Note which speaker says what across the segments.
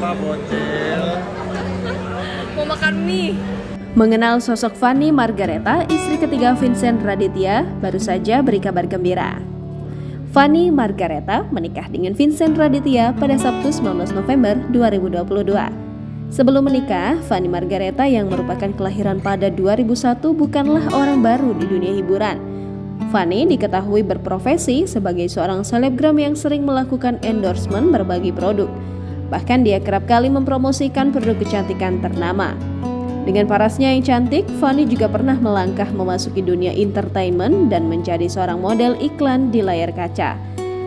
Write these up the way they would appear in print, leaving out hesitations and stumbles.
Speaker 1: apa bocil?
Speaker 2: Mau makan mie.
Speaker 3: Mengenal sosok Fanny Margaretha, istri ketiga Vincent Raditya, baru saja beri kabar gembira. Fanny Margaretha menikah dengan Vincent Raditya pada Sabtu 19 November 2022. Sebelum menikah, Fanny Margaretha yang merupakan kelahiran pada 2001 bukanlah orang baru di dunia hiburan. Fanny diketahui berprofesi sebagai seorang selebgram yang sering melakukan endorsement berbagai produk. Bahkan dia kerap kali mempromosikan produk kecantikan ternama. Dengan parasnya yang cantik, Fanny juga pernah melangkah memasuki dunia entertainment dan menjadi seorang model iklan di layar kaca.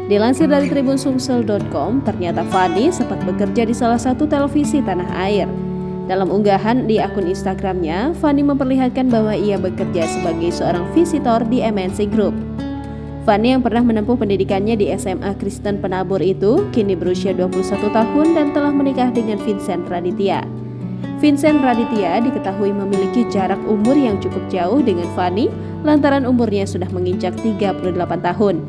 Speaker 3: Dilansir dari tribunsumsel.com, ternyata Fanny sempat bekerja di salah satu televisi tanah air. Dalam unggahan di akun Instagramnya, Fanny memperlihatkan bahwa ia bekerja sebagai seorang visitor di MNC Group. Fanny yang pernah menempuh pendidikannya di SMA Kristen Penabur itu kini berusia 21 tahun dan telah menikah dengan Vincent Raditya. Vincent Raditya diketahui memiliki jarak umur yang cukup jauh dengan Fanny lantaran umurnya sudah menginjak 38 tahun.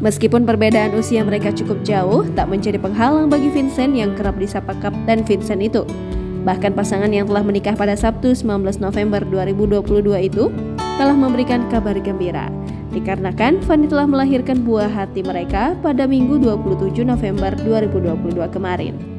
Speaker 3: Meskipun perbedaan usia mereka cukup jauh, tak menjadi penghalang bagi Vincent yang kerap disapa Kapten Vincent itu. Bahkan pasangan yang telah menikah pada Sabtu 19 November 2022 itu telah memberikan kabar gembira. Dikarenakan Fanny telah melahirkan buah hati mereka pada Minggu 27 November 2022 kemarin.